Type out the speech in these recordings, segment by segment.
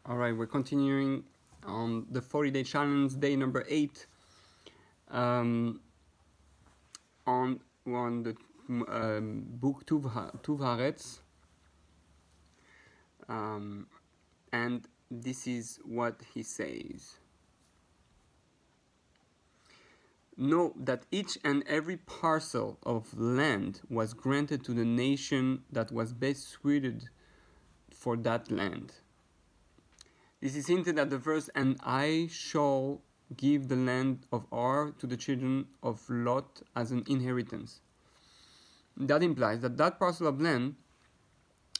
All right, we're continuing on the 40-day challenge, day number 8. Um, on the book Tuv Haaretz, um, and this is what he says. Know that each and every parcel of land was granted to the nation that was best suited for that land. This is hinted at the verse, and I shall give the land of Ar to the children of Lot as an inheritance. That implies that that parcel of land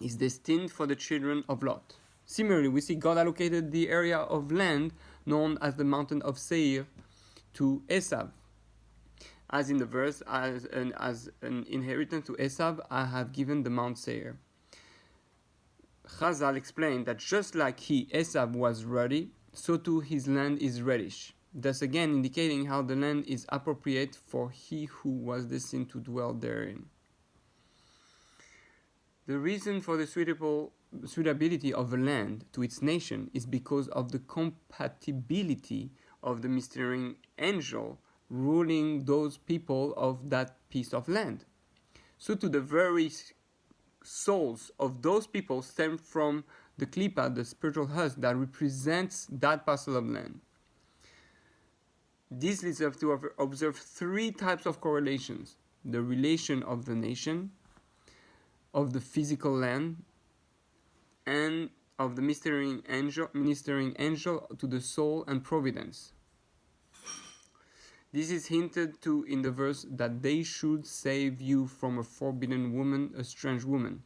is destined for the children of Lot. Similarly, we see God allocated the area of land known as the mountain of Seir to Esav. As in the verse, as an inheritance to Esav, I have given the Mount Seir. Chazal explained that just like Esav was ruddy, so too his land is reddish, thus again indicating how the land is appropriate for he who was destined to dwell therein. The reason for the suitability of a land to its nation is because of the compatibility of the ministering angel ruling those people of that piece of land. So to the very souls of those people stem from the klipa, the spiritual husk that represents that parcel of land. This leads us to observe three types of correlations: the relation of the nation, of the physical land, and of the ministering angel to the soul and providence. This is hinted to in the verse that they should save you from a forbidden woman, a strange woman.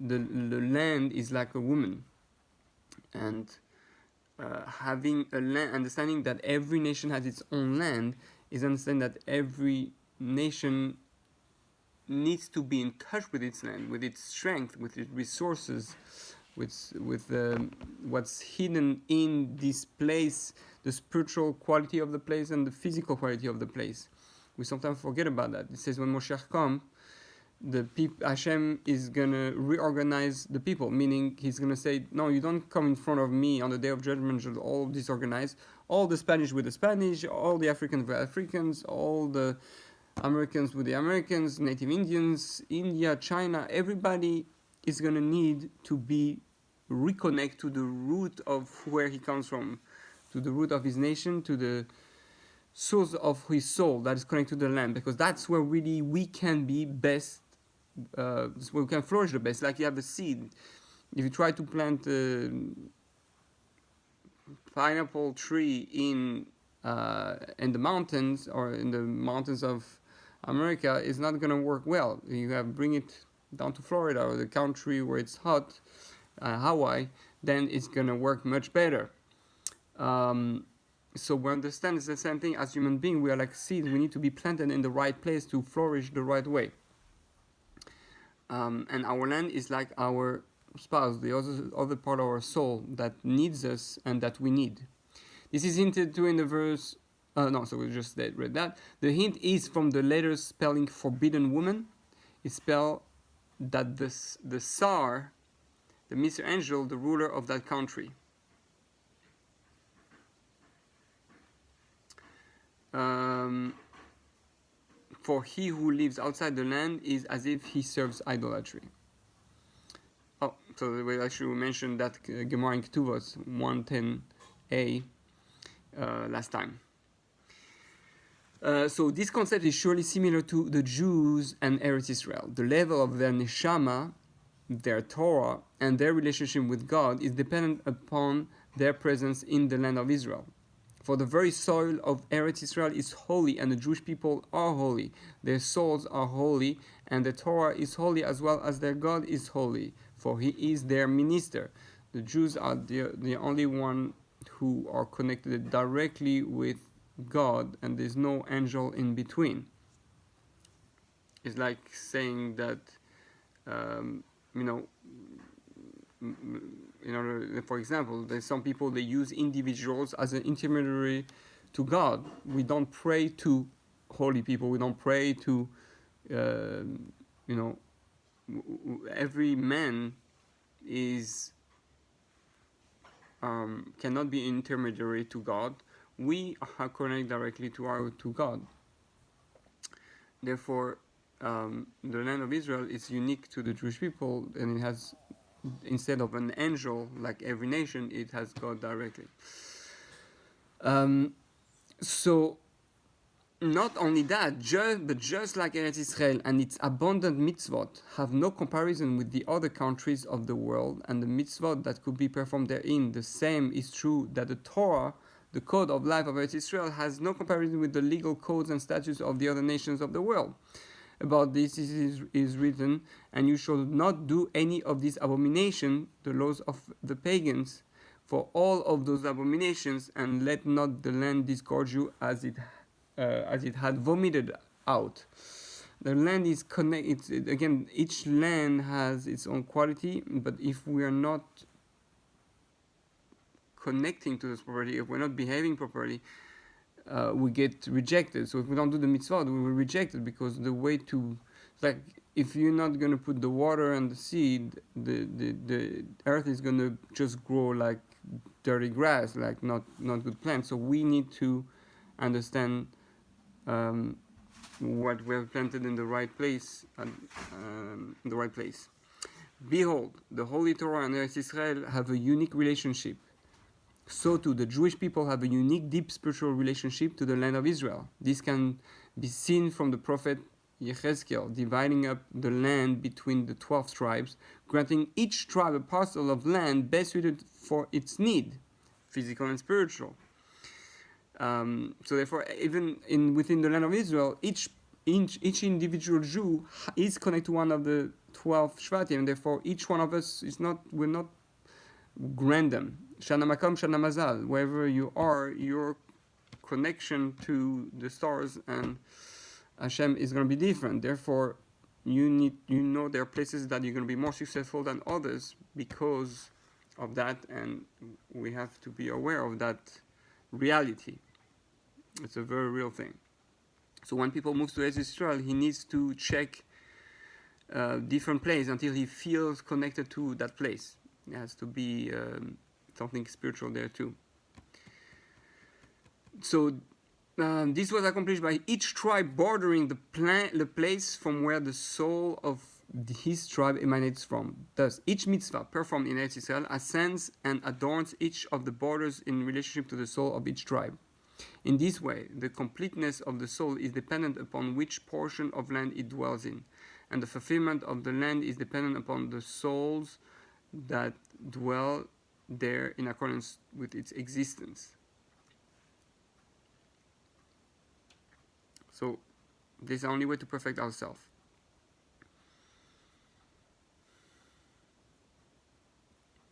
The land is like a woman, and having a land, understanding that every nation has its own land, is understanding that every nation needs to be in touch with its land, with its strength, with its resources, with what's hidden in this place, the spiritual quality of the place and the physical quality of the place. We sometimes forget about that. It says when Moshiach comes, Hashem is gonna reorganize the people, meaning he's gonna say, no, you don't come in front of me on the day of judgment all disorganized, all the Spanish with the Spanish, all the Africans with Africans, all the Americans with the Americans, Native Indians, India, China. Everybody is gonna need to be reconnect to the root of where he comes from, to the root of his nation, to the source of his soul that is connected to the land, because that's where really we can be best, where we can flourish the best. Like you have a seed. If you try to plant a pineapple tree in the mountains or in the mountains of America, it's not going to work well. You have bring it down to Florida or the country where it's hot, Hawaii, then it's going to work much better. So we understand it's the same thing as human beings. We are like seeds. We need to be planted in the right place to flourish the right way. And our land is like our spouse, the other part of our soul that needs us and that we need. This is hinted to in the verse. So we just read that. The hint is from the letters spelling forbidden woman. It spells that the Tsar, the Mr. Angel, the ruler of that country. For he who lives outside the land is as if he serves idolatry. Oh, so we actually mentioned that Gemara in Ketuvos 110a last time. So this concept is surely similar to the Jews and Eretz Israel. The level of their neshama, their Torah, and their relationship with God is dependent upon their presence in the land of Israel. For the very soil of Eretz Israel is holy, and the Jewish people are holy. Their souls are holy, and the Torah is holy as well as their God is holy, for he is their minister. The Jews are the only one who are connected directly with God, and there's no angel in between. It's like saying that, for example, there's some people, they use individuals as an intermediary to God. We don't pray to holy people. We don't pray to, every man is cannot be intermediary to God. We are connected directly to God. Therefore, the land of Israel is unique to the Jewish people, and it has, instead of an angel like every nation, it has God directly. So not only that, but just like Eretz Israel and its abundant mitzvot have no comparison with the other countries of the world and the mitzvot that could be performed therein, the same is true that the Torah, the code of life of Eretz Israel, has no comparison with the legal codes and statutes of the other nations of the world. About this is written, and you shall not do any of these abominations, the laws of the pagans, for all of those abominations, and let not the land disgorge you as it had vomited out. The land is connected. Again, each land has its own quality, but if we are not connecting to this property, if we're not behaving properly, we get rejected. So if we don't do the mitzvah, we will reject it, because the way to, like, if you're not going to put the water and the seed, the earth is going to just grow like dirty grass, like not good plants. So we need to understand what we have planted in the right place. Behold, the Holy Torah and Eretz Israel have a unique relationship. So too, the Jewish people have a unique, deep spiritual relationship to the land of Israel. This can be seen from the prophet Yechezkel dividing up the land between the 12 tribes, granting each tribe a parcel of land best suited for its need, physical and spiritual. So therefore, even within the land of Israel, each individual Jew is connected to one of the 12 Shvatim, and therefore each one of us will not random. Shana Makam, Shana Mazal. Wherever you are, your connection to the stars and Hashem is going to be different. Therefore, you know there are places that you're going to be more successful than others because of that, and we have to be aware of that reality. It's a very real thing. So when people move to Eretz Israel, he needs to check different places until he feels connected to that place. There has to be something spiritual there too. So this was accomplished by each tribe bordering the place from where the soul of his tribe emanates from. Thus, each mitzvah performed in Eretz Israel ascends and adorns each of the borders in relationship to the soul of each tribe. In this way, the completeness of the soul is dependent upon which portion of land it dwells in, and the fulfillment of the land is dependent upon the souls that dwell there in accordance with its existence. So, this is the only way to perfect ourselves.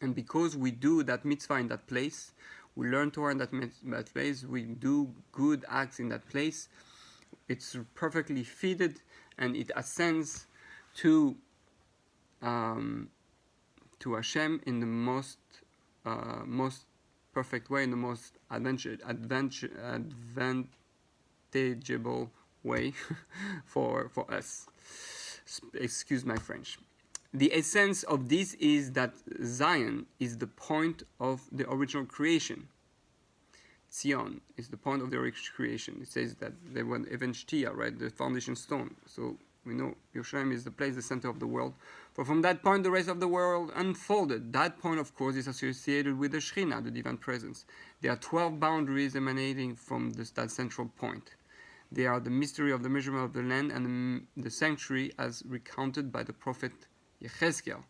And because we do that mitzvah in that place, we learn Torah in that place, we do good acts in that place, it's perfectly fitted, and it ascends to Hashem in the most perfect way, in the most advantageable way for us. Excuse my French. The essence of this is that Zion is the point of the original creation. Zion is the point of the original creation. It says that they were Even Shtia, right, the foundation stone. So we know Yerushalayim is the place, the center of the world. For from that point, the rest of the world unfolded. That point, of course, is associated with the Shekhinah, the divine presence. There are 12 boundaries emanating from that central point. They are the mystery of the measurement of the land and the sanctuary as recounted by the prophet Yechezkel.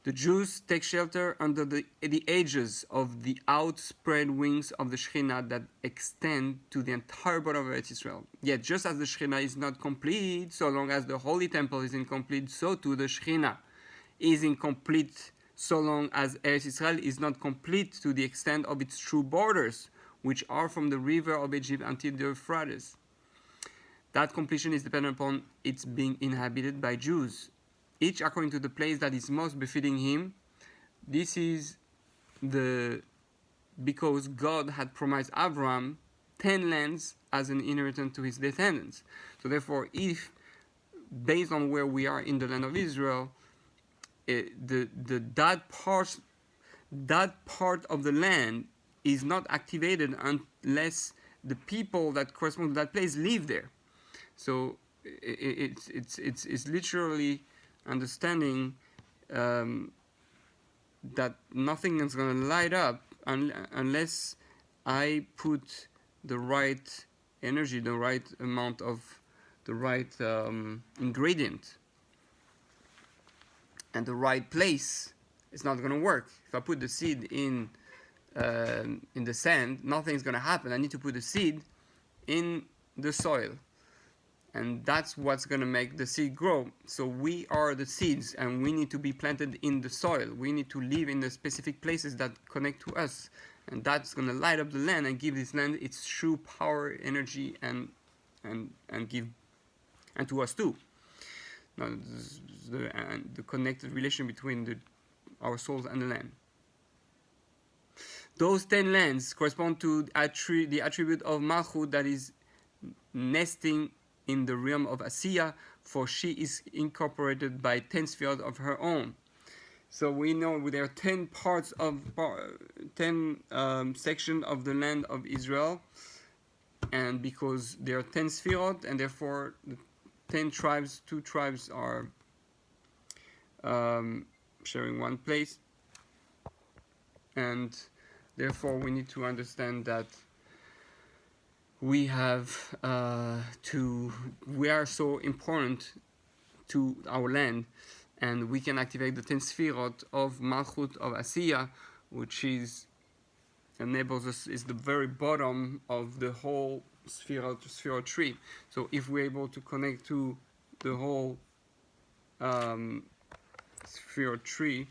The Jews take shelter under the edges of the outspread wings of the Shekhinah that extend to the entire border of Eretz Israel. Yet, just as the Shekhinah is not complete, so long as the Holy Temple is incomplete, so too the Shekhinah is incomplete, so long as Eretz Israel is not complete to the extent of its true borders, which are from the river of Egypt until the Euphrates. That completion is dependent upon its being inhabited by Jews, each according to the place that is most befitting him. This is because God had promised Abraham 10 lands as an inheritance to his descendants. So therefore, if based on where we are in the land of Israel, that that part of the land is not activated unless the people that correspond to that place live there. So it's literally understanding that nothing is going to light up unless I put the right energy, the right amount of the right ingredient and the right place. It's not going to work. If I put the seed in the sand, nothing's going to happen. I need to put the seed in the soil, and that's what's going to make the seed grow. So we are the seeds, and we need to be planted in the soil. We need to live in the specific places that connect to us, and that's going to light up the land and give this land its true power, energy, and give, and to us too. Now, the connected relation between our souls and the land. Those 10 lands correspond to the attribute of Malchut that is nesting in the realm of Asiya, for she is incorporated by 10 spheres of her own. So we know there are 10 parts of 10 sections of the land of Israel, and because there are 10 spheres, and therefore the 10 tribes, 2 tribes are sharing one place, and therefore we need to understand that we have we are so important to our land, and we can activate the 10 Sfirot of Malchut of Asiya, which enables us, is the very bottom of the whole Sfirot tree. So if we're able to connect to the whole Sfirot tree,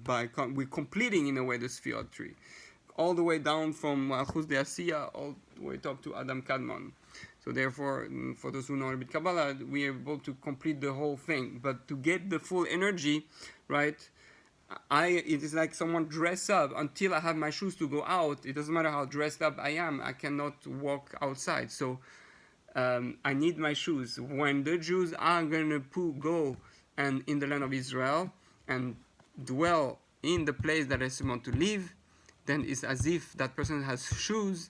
we're completing in a way the Sfirot tree, all the way down from Malchut de Asiya all the way up to Adam Kadmon. So therefore, for those who know a bit Kabbalah, we are able to complete the whole thing. But to get the full energy, right, it is like someone dress up. Until I have my shoes to go out, it doesn't matter how dressed up I am, I cannot walk outside. So I need my shoes. When the Jews are going to go and in the land of Israel and dwell in the place that they want to live, then it's as if that person has shoes.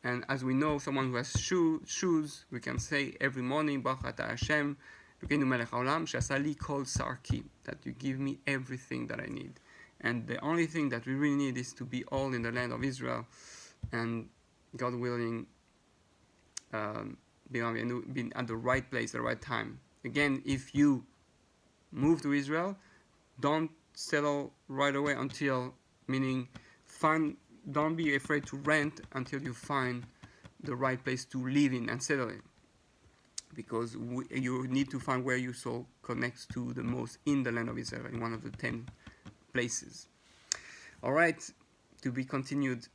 And as we know, someone who has shoes, we can say every morning, Baruch Atah Hashem, Elokeinu melech haolam, she'asa li kol sarki, that you give me everything that I need. And the only thing that we really need is to be all in the land of Israel, and God willing, being at the right place at the right time. Again, if you move to Israel, don't settle right away until, meaning don't be afraid to rent until you find the right place to live in and settle in, because you need to find where your soul connects to the most in the land of Israel, in one of the 10 places. All right, to be continued.